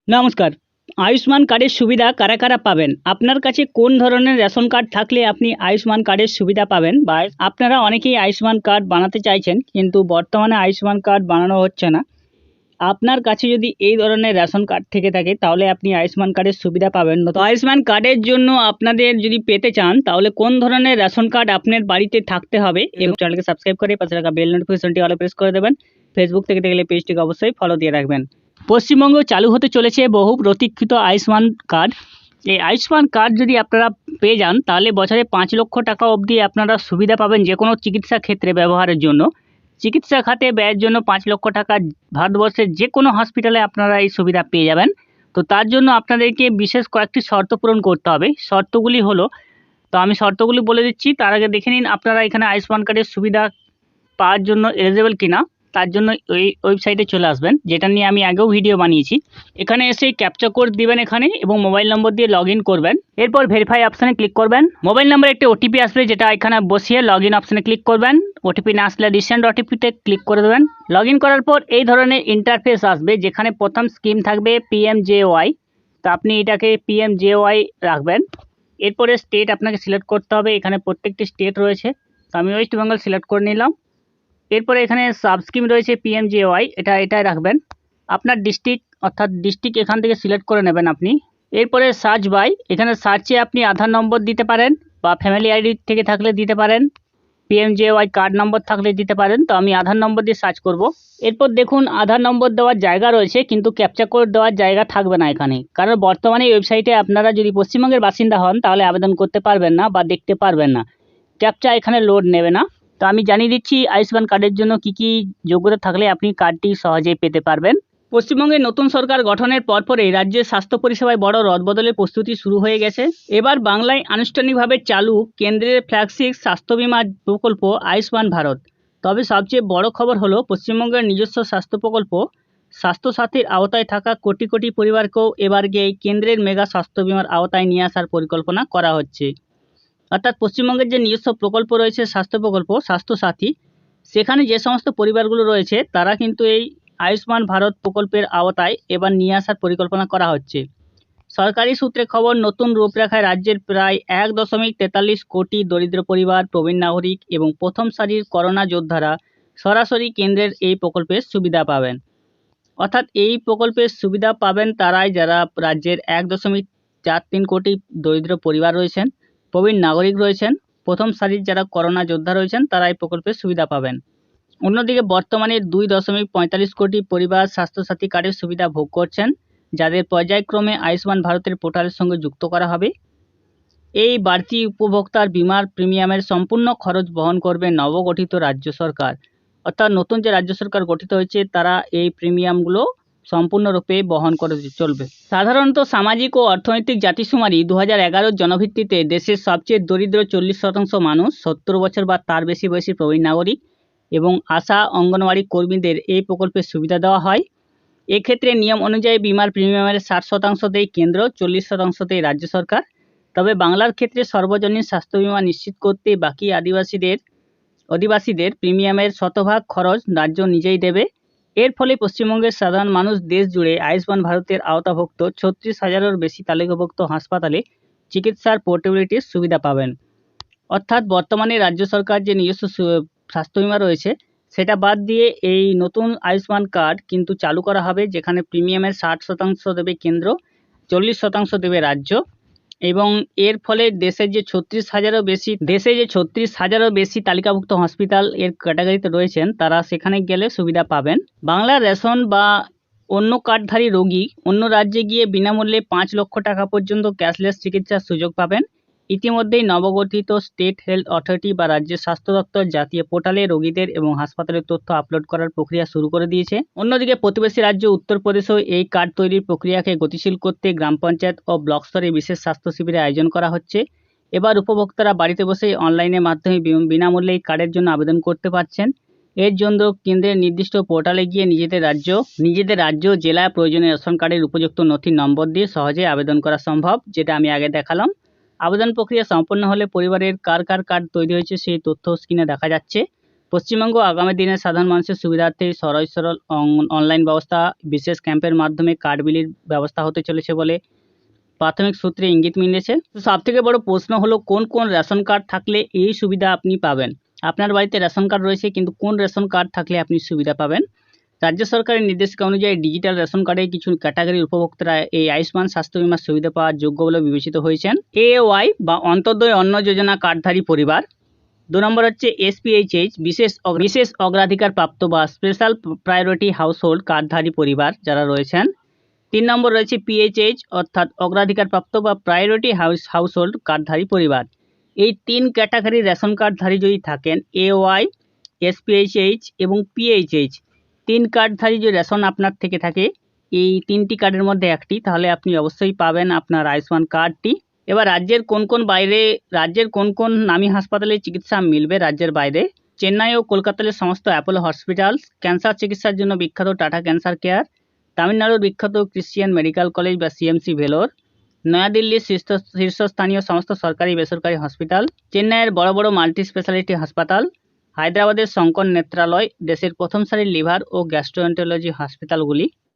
নমস্কার। আয়ুষ্মান কার্ডের সুবিধা কারা কারা পাবেন? আপনার কাছে কোন ধরনের রেশন কার্ড থাকলে আপনি আয়ুষ্মান কার্ডের সুবিধা পাবেন? বা আপনারা অনেকেই আয়ুষ্মান কার্ড বানাতে চাইছেন, কিন্তু বর্তমানে আয়ুষ্মান কার্ড বানানো হচ্ছে না। আপনার কাছে যদি এই ধরনের রেশন কার্ড থেকে থাকে, তাহলে আপনি আয়ুষ্মান কার্ডের সুবিধা পাবেন। তো আয়ুষ্মান কার্ডের জন্য আপনাদের যদি পেতে চান, তাহলে কোন ধরনের রেশন কার্ড আপনার বাড়িতে থাকতে হবে, এবং চ্যানেলকে সাবস্ক্রাইব করে পাশে রাখা বেল নোটিফিকেশনটি অলে প্রেস করে দেবেন। ফেসবুক থেকে দেখলে পেজটিকে অবশ্যই ফলো দিয়ে রাখবেন। পশ্চিমবঙ্গে চালু হতে চলেছে বহু প্রতীক্ষিত আয়ুষ্মান কার্ড। এই আয়ুষ্মান কার্ড যদি আপনারা পেয়ে যান, তাহলে বছরে 5 লক্ষ টাকা অবধি আপনারা সুবিধা পাবেন যে কোনো চিকিৎসা ক্ষেত্রে ব্যবহারের জন্য। চিকিৎসা খাতে ব্যয়ের জন্য 5 লক্ষ টাকা ভারতবর্ষের যে কোনো হসপিটালে আপনারা এই সুবিধা পেয়ে যাবেন। তো তার জন্য আপনাদেরকে বিশেষ কয়েকটি শর্ত পূরণ করতে হবে। শর্তগুলি হলো, তো আমি শর্তগুলি বলে দিচ্ছি, তার আগে দেখে নিন আপনারা এখানে আয়ুষ্মান কার্ডের সুবিধা পাওয়ার জন্য এলিজিবল কিনা। তার জন্য ওই ওয়েবসাইটে চলে আসবেন, যেটা নিয়ে আমি আগেও ভিডিও বানিয়েছি। এখানে এসে ক্যাপচা কোড দিবেন এখানে, এবং মোবাইল নম্বর দিয়ে লগ ইন করবেন। এরপর ভেরিফাই অপশানে ক্লিক করবেন। মোবাইল নম্বরে একটি ওটিপি আসবে, যেটা এখানে বসিয়ে লগ ইন অপশানে ক্লিক করবেন। ওটিপি না আসলে রিসেন্ট ওটিপিতে ক্লিক করে দেবেন। লগ ইন করার পর এই ধরনের ইন্টারফেস আসবে, যেখানে প্রথম স্কিম থাকবে পিএমজেওয়াই। তো আপনি এটাকে পিএমজেওয়াই রাখবেন। এরপরে স্টেট আপনাকে সিলেক্ট করতে হবে। এখানে প্রত্যেকটি স্টেট রয়েছে, তো আমি ওয়েস্ট বেঙ্গল সিলেক্ট করে নিলাম। এরপরে এখানে সাব স্কিম রয়েছে পিএমজেওয়াই, এটাই রাখবেন। আপনার ডিস্ট্রিক্ট, অর্থাৎ ডিস্ট্রিক্ট এখান থেকে সিলেক্ট করে নেবেন আপনি। এরপরে সার্চ বাই, এখানে সার্চে আপনি আধার নম্বর দিতে পারেন, বা ফ্যামিলি আইডি থেকে থাকলে দিতে পারেন, পিএমজেওয়াই কার্ড নম্বর থাকলে দিতে পারেন। তো আমি আধার নম্বর দিয়ে সার্চ করব। এরপর দেখুন আধার নম্বর দেওয়ার জায়গা রয়েছে, কিন্তু ক্যাপচা কোড দেওয়ার জায়গা থাকবে না এখানে, কারণ বর্তমানে এই ওয়েবসাইটে আপনারা যদি পশ্চিমবঙ্গের বাসিন্দা হন, তাহলে আবেদন করতে পারবেন না বা দেখতে পারবেন না। ক্যাপচা এখানে লোড নেবে না। তো আমি জানিয়ে দিচ্ছি আয়ুষ্মান কার্ডের জন্য কি কি যোগ্যতা থাকলে আপনি কার্ডটি সহজেই পেতে পারবেন। পশ্চিমবঙ্গে নতুন সরকার গঠনের পরপরই রাজ্যের স্বাস্থ্য পরিষেবায় বড় রদবদলের প্রস্তুতি শুরু হয়ে গেছে। এবার বাংলায় আনুষ্ঠানিকভাবে চালু কেন্দ্রের ফ্ল্যাগশিপ স্বাস্থ্য বীমা প্রকল্প আয়ুষ্মান ভারত। তবে সবচেয়ে বড় খবর হলো, পশ্চিমবঙ্গের নিজস্ব স্বাস্থ্য প্রকল্প স্বাস্থ্যসাথীর আওতায় থাকা কোটি কোটি পরিবারকেও এবার গিয়ে কেন্দ্রের মেগা স্বাস্থ্য বীমার আওতায় নিয়ে আসার পরিকল্পনা করা হচ্ছে। অর্থাৎ পশ্চিমবঙ্গের যে নিজস্ব প্রকল্প রয়েছে, স্বাস্থ্য প্রকল্প স্বাস্থ্যসাথী, সেখানে যে সমস্ত পরিবারগুলো রয়েছে, তারা কিন্তু এই আয়ুষ্মান ভারত প্রকল্পের আওতায় এবার নিয়ে আসার পরিকল্পনা করা হচ্ছে। সরকারি সূত্রে খবর, নতুন রূপরেখায় রাজ্যের প্রায় 1.43 কোটি দরিদ্র পরিবার, প্রবীণ নাগরিক এবং প্রথম সারির করোনা যোদ্ধারা সরাসরি কেন্দ্রের এই প্রকল্পের সুবিধা পাবেন। অর্থাৎ এই প্রকল্পের সুবিধা পাবেন তারাই যারা রাজ্যের 1.43 কোটি দরিদ্র পরিবার রয়েছেন, প্রবীণ নাগরিক রয়েছেন, প্রথম সারির যারা করোনা যোদ্ধা রয়েছেন, তারা এই প্রকল্পের সুবিধা পাবেন। অন্যদিকে বর্তমানে 2.45 কোটি পরিবার স্বাস্থ্যসাথী কার্ডের সুবিধা ভোগ করছেন, যাদের পর্যায়ক্রমে আয়ুষ্মান ভারতের পোর্টালের সঙ্গে যুক্ত করা হবে। এই বাড়তি উপভোক্তার বীমার প্রিমিয়ামের সম্পূর্ণ খরচ বহন করবে নবগঠিত রাজ্য সরকার। অর্থাৎ নতুন যে রাজ্য সরকার গঠিত হয়েছে, তারা এই প্রিমিয়ামগুলো সম্পূর্ণরূপে বহন করে চলবে। সাধারণত সামাজিক ও অর্থনৈতিক জাতিসুমারি 2011 জনভিত্তিতে দেশের সবচেয়ে দরিদ্র 40% মানুষ, 70 বছর বা তার বেশি বয়সী প্রবীণ নাগরিক এবং আশা অঙ্গনওয়াড়ি কর্মীদের এই প্রকল্পের সুবিধা দেওয়া হয়। এক্ষেত্রে নিয়ম অনুযায়ী বিমার প্রিমিয়ামের 60% দেয় কেন্দ্র, 40% দেয় রাজ্য সরকার। তবে বাংলার ক্ষেত্রে সর্বজনীন স্বাস্থ্য বীমা নিশ্চিত করতে বাকি অধিবাসীদের প্রিমিয়ামের শতভাগ খরচ রাজ্য নিজেই দেবে। এর ফলে পশ্চিমবঙ্গের সাধারণ মানুষ দেশ জুড়ে আয়ুষ্মান ভারতের আওতাভুক্ত 36,000-এর বেশি তালিকাভুক্ত হাসপাতালে চিকিৎসার পোর্টেবিলিটির সুবিধা পাবেন। অর্থাৎ বর্তমানে রাজ্য সরকার যে নিজস্ব স্বাস্থ্য বীমা রয়েছে, সেটা বাদ দিয়ে এই নতুন আয়ুষ্মান কার্ড কিন্তু চালু করা হবে, যেখানে প্রিমিয়ামের 60% দেবে কেন্দ্র, 40% দেবে রাজ্য। এবং এর ফলে দেশে যে 36,000-এরও বেশি তালিকাভুক্ত হসপিটাল এর ক্যাটাগরিতে রয়েছেন, তারা সেখানে গেলে সুবিধা পাবেন। বাংলার রেশন বা অন্য কার্ডধারী রোগী অন্য রাজ্যে গিয়ে বিনামূল্যে 5 লক্ষ টাকা পর্যন্ত ক্যাশলেস চিকিৎসার সুযোগ পাবেন। ইতিমধ্যেই নবগঠিত স্টেট হেলথ অথরিটি বা রাজ্যের স্বাস্থ্য দপ্তর জাতীয় পোর্টালে রোগীদের এবং হাসপাতালের তথ্য আপলোড করার প্রক্রিয়া শুরু করে দিয়েছে। অন্যদিকে প্রতিবেশী রাজ্য উত্তরপ্রদেশেও এই কার্ড তৈরির প্রক্রিয়াকে গতিশীল করতে গ্রাম পঞ্চায়েত ও ব্লক স্তরে বিশেষ স্বাস্থ্য শিবিরের আয়োজন করা হচ্ছে। এবার উপভোক্তারা বাড়িতে বসেই অনলাইনের মাধ্যমে বিনামূল্যে এই কার্ডের জন্য আবেদন করতে পারছেন। এর জন্য কেন্দ্রের নির্দিষ্ট পোর্টালে গিয়ে নিজেদের রাজ্য জেলা প্রয়োজনীয় রেশন কার্ডের উপযুক্ত নথির নম্বর দিয়ে সহজে আবেদন করা সম্ভব, যেটা আমি আগে দেখালাম। আবেদন প্রক্রিয়া সম্পন্ন হলে পরিবারের কার কার্ড তৈরি হয়েছে সেই তথ্য স্ক্রিনে দেখা যাচ্ছে। পশ্চিমবঙ্গ আগামী দিনে সাধারণ মানুষের সুবিধার্থে সহজ সরল অনলাইন ব্যবস্থা, বিশেষ ক্যাম্পের মাধ্যমে কার্ড বিলির ব্যবস্থা হতে চলেছে বলে প্রাথমিক সূত্রে ইঙ্গিত মিলেছে। তো সবথেকে বড় প্রশ্ন হলো কোন কোন রেশন কার্ড থাকলে এই সুবিধা আপনি পাবেন। আপনার বাড়িতে রেশন কার্ড রয়েছে, কিন্তু কোন রেশন কার্ড থাকলে আপনি সুবিধা পাবেন। রাজ্য সরকারের নির্দেশিকা অনুযায়ী ডিজিটাল রেশন কার্ডে কিছু ক্যাটাগরির উপভোক্তারা এই আয়ুষ্মান স্বাস্থ্য বীমার সুবিধা পাওয়ার যোগ্য বলে বিবেচিত হয়েছেন। এওয়াই বা অন্তর্দয় অন্ন যোজনা কার্ডধারী পরিবার। 2 নম্বর হচ্ছে এসপিএইচএইচ বিশেষ অগ্রাধিকার প্রাপ্ত বা স্পেশাল প্রায়োরিটি হাউসহোল্ড কার্ডধারী পরিবার যারা রয়েছেন। 3 নম্বর রয়েছে পিএইচএইচ অর্থাৎ অগ্রাধিকার প্রাপ্ত বা প্রায়োরিটি হাউসহোল্ড কার্ডধারী পরিবার। এই 3 ক্যাটাগরির রেশন কার্ডধারী যদি থাকেন, এওয়াই, এসপিএইচএইচ এবং পিএইচএইচ, 3 কার্ডধারী যে রেশন আপনার থেকে থাকে, এই 3টি কার্ডের মধ্যে একটি, তাহলে আপনি অবশ্যই পাবেন আপনার আয়ুষ্মান কার্ডটি। এবার রাজ্যের কোন কোন নামী হাসপাতালে চিকিৎসা মিলবে রাজ্যের বাইরে। চেন্নাই ও কলকাতার সমস্ত অ্যাপোলো হসপিটালস, ক্যান্সার চিকিৎসার জন্য বিখ্যাত টাটা ক্যান্সার কেয়ার, তামিলনাড়ুর বিখ্যাত ক্রিশ্চিয়ান মেডিকেল কলেজ বা সিএমসি ভেলোর, নয়াদিল্লির শীর্ষস্থানীয় সমস্ত সরকারি বেসরকারি হসপিটাল, চেন্নাইয়ের বড় বড় মাল্টি স্পেশালিটি হাসপাতাল, হায়দ্রাবাদের শঙ্কর নেত্রালয়, দেশের প্রথম সারির লিভার ও গ্যাস্ট্রোএন্টারোলজি হাসপাতালগুলি,